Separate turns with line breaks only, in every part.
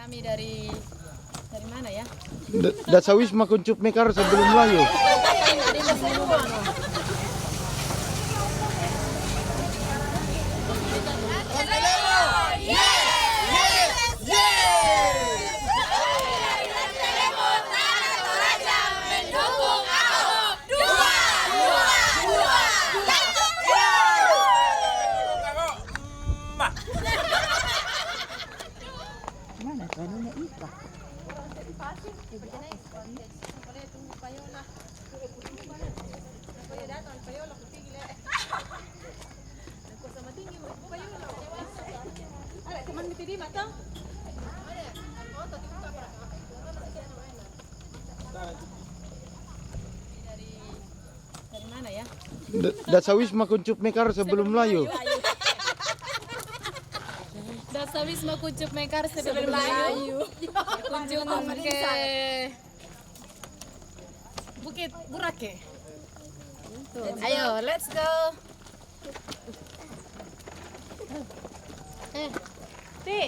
Kami dari mana ya?
Dasawisma Kuncup Mekar sebelum Melayu.
Mana kanunya Ika?
Dari mana ya?
Dasawisma Kuncup Mekar sebelum Melayu.
Dasawisma Kuncup Mekar sebelum Melayu. Kunjung ke Bukit Burake. Ayo, let's go. Ti.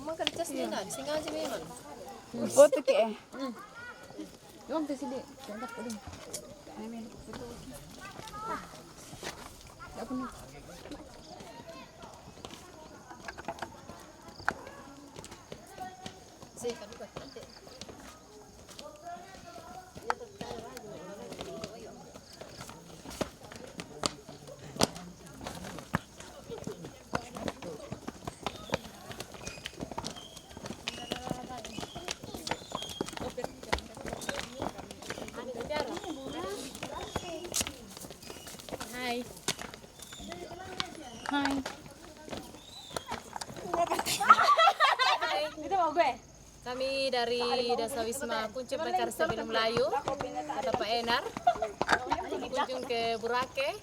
Emang kerja sini kan? Singa aja memang.
Oh tuh kayak. Doang tuh sini. Jangan udah. Amin. Apa nih?
Sih, kan buat nanti. Hai. Hai.
Itu mau gue.
Kami dari Dasawisma Kuncup Mekar sebelum Melayu. Kata Pak Enar. Berkunjung ke Burake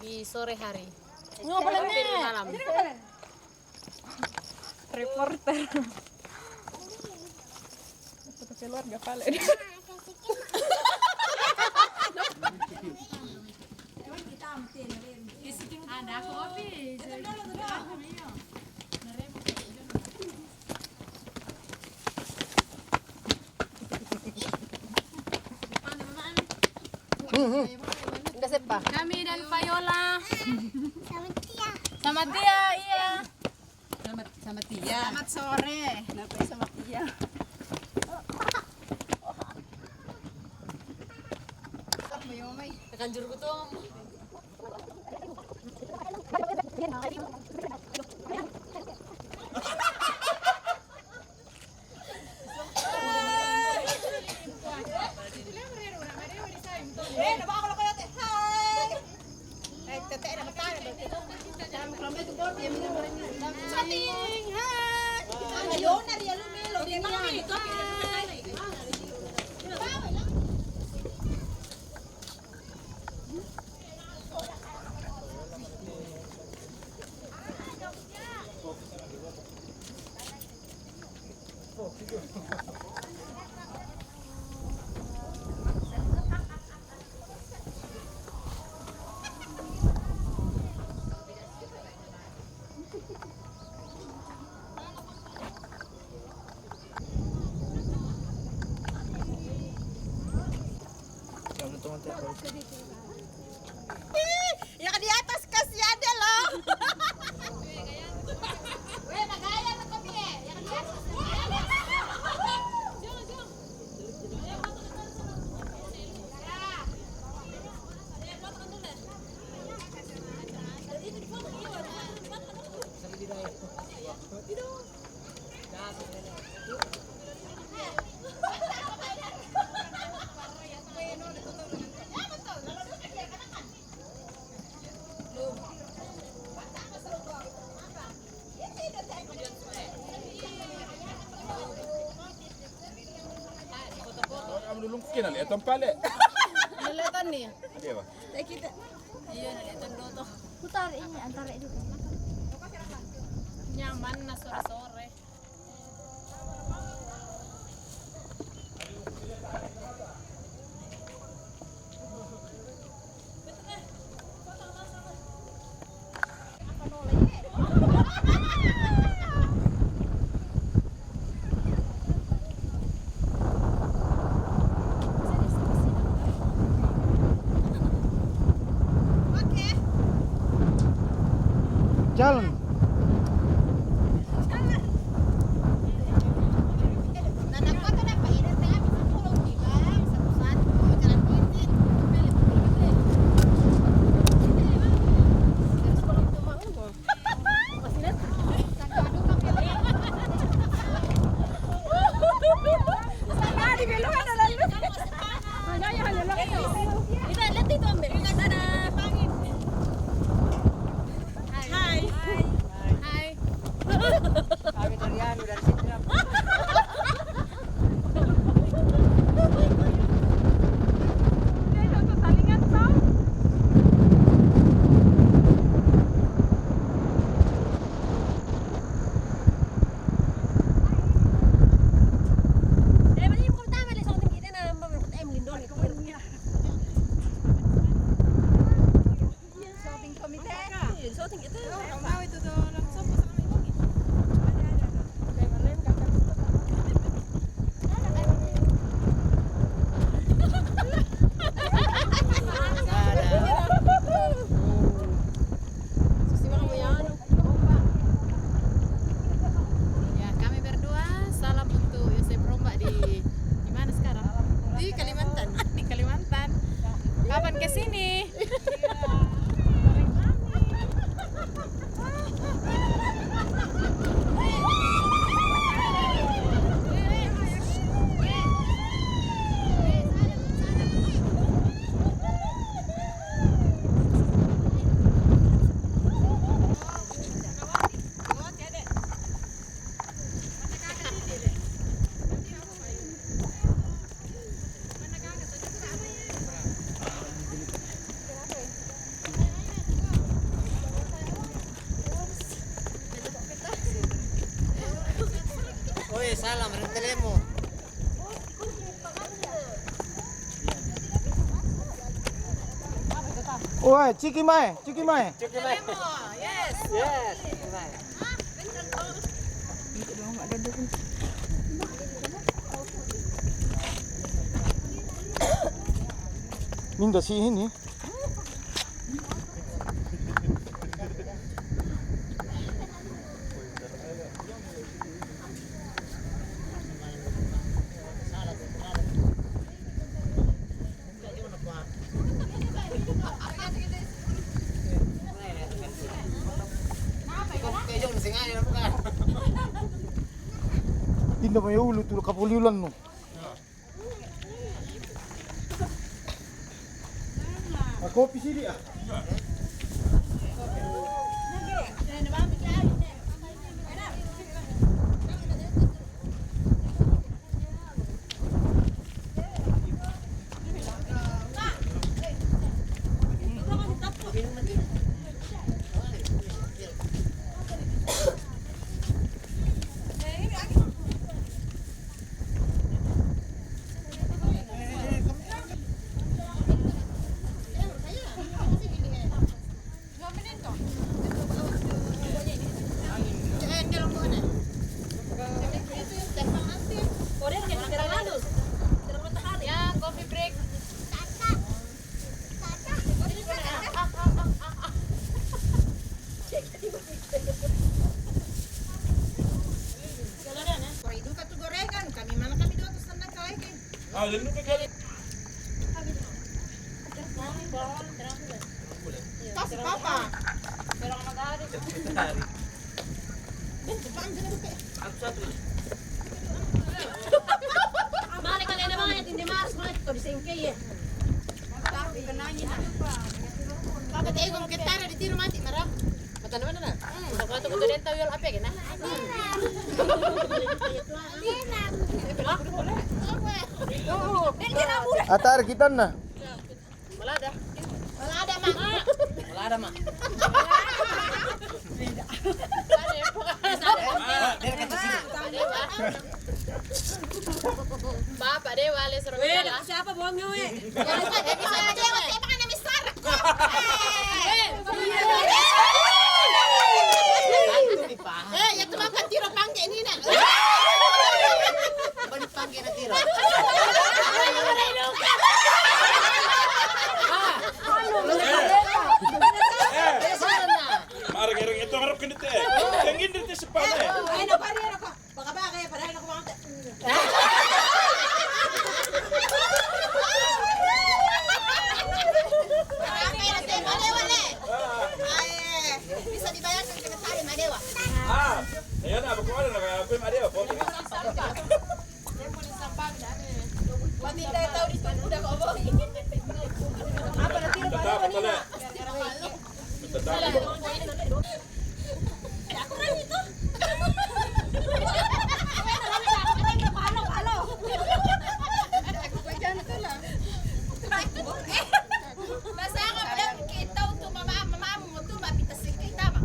di sore hari. Hampir malam.
Reporter. Keluarga Valen.
Ada kopi. Kami dan Payola. Sama Tia, iya.
Sama Tia.
Selamat sore.
Kenapa sama Tia?
Tekan juru kutung.
Yang di atas kasih ada loh.
Kinalitan pala.
Nalitan nih.
Di ba?
Iya, nalitan doto.
Putar ini antara itu.
Nyaman na sore-sore.
Jalan.
Hai.
Kami dari anu dari sini.
Ya, kami berdua salam untuk Yosep Rombak di mana sekarang? Di Kalimantan. Di Kalimantan. Kapan ke sini?
Oi, salam rentelemu.
Wah, Ciki Mai.
Yes.
Yes.
Minta si ini.
Kejong sing ayo bukan.
Tinda may ulo tulo kapuliulan no. Kopi sini ah.
Ya, coffee break.
Ah, lalu ka kali.
Mari kalian ada banget hindi maras mo ito bisengke ye. Bakit ay kung kita na di tiro mati marap. Mata naman na. Sa kwato ko din tayo yung ape gina.
Atar kita na.
Wala ada.
Wala ada, Mak. Dia kata sini.
Pak Dewa les Romela.
Siapa bohongnya, we?
Ya tu makan tiro pangge ni na. Balik pangge na tiro.
Mara gerang itu harap kena teh. Yang ini teh sepan eh.
Ay, napari ako. Baka ba kaya padahin ako mga...
Bisa dibayar sa sekretary Madewa.
Ayan na, bago ano na kaya Maria po.
Paminta tahu dito udah kau bawa.
Tetap pala. Tetap.
Aku kan itu. Basta ka pala kita untuk mama mo tu mapita sikit tama.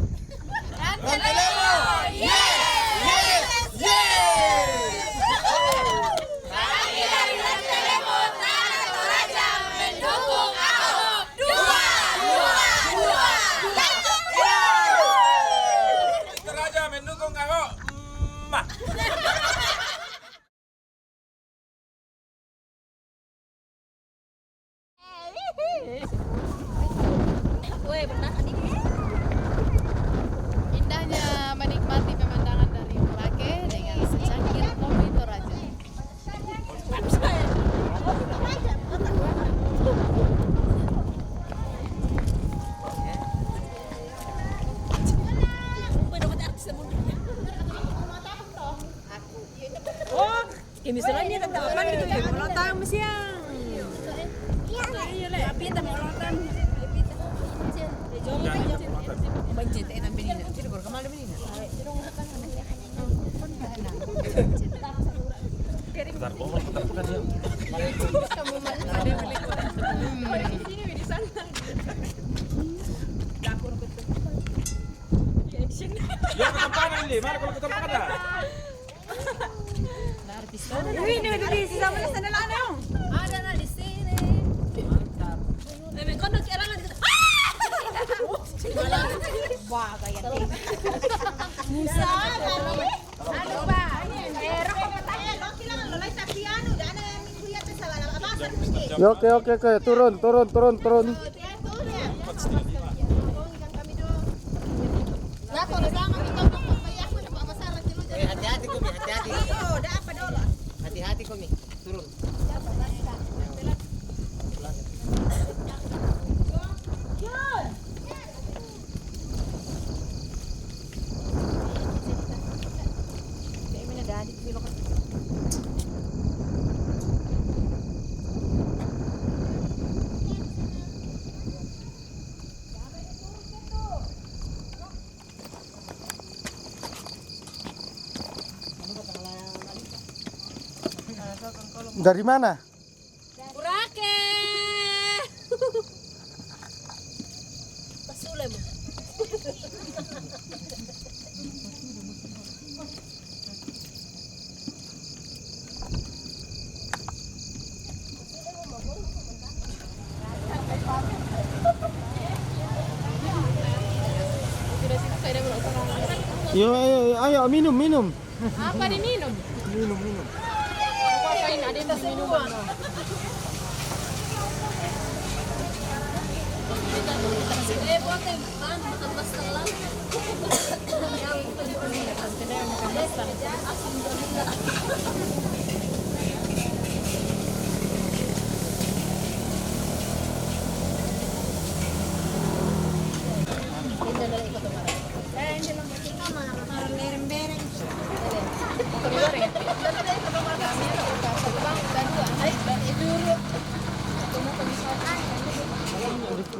Raja mendukung aku.
Indahnya menikmati pemandangan dari Merauke dengan secangkir kopi Toraja.
Misalnya tatapan gitu ya, melotang siang. Iya le, pita melotang. Banjir tak nampak ni. Jadi baru kemal ni.
Bentar, bohong, bentar bukan ya. Ya ke tempat ini, mana kalau ke tempat ada?
Ini di sama sana lana.
Ada na di sini.
Memang kau nak kira lagi. Wah, kayak ni. Musa, ano ba? Roko patay, no kailangan lolay sa piano, dana minggu yata sa abasa ni.
Oke. Turun.
Hati-hati Kumi, hati-hati.
Oh, dah apa dulu?
Hati-hati Kumi. Turun.
Dari mana?
Burake. Pasule mo.
Ayo minum.
Apa diminum?
Minum.
Apain ada yang minuman? Buatkan makan pastelan.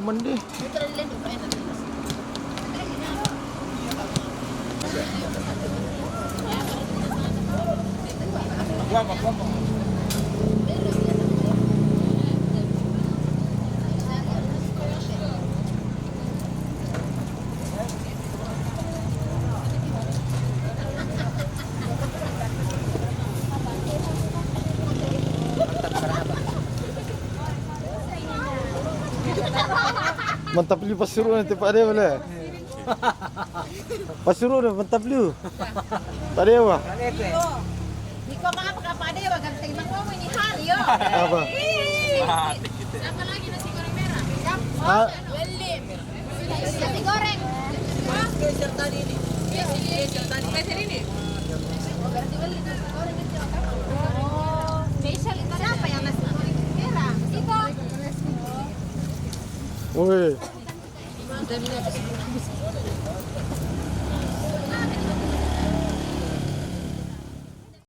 Mandi.
Vamos, vamos.
Mantap lu pasuruan nanti Pak Dewa boleh. Pasuruan mantap lu. Pak Dewa.
Ikaw mga pagkapadewa, gantay man mo ini hal yo.
Apa?
Mati kita.
Apa lagi nasi goreng merah?
Ah,
Nasi goreng.
Spesial tadi ini. Spesial ini.
Oh, special itu siapa yang nasi goreng merah? Ito.
woi.
Kita minum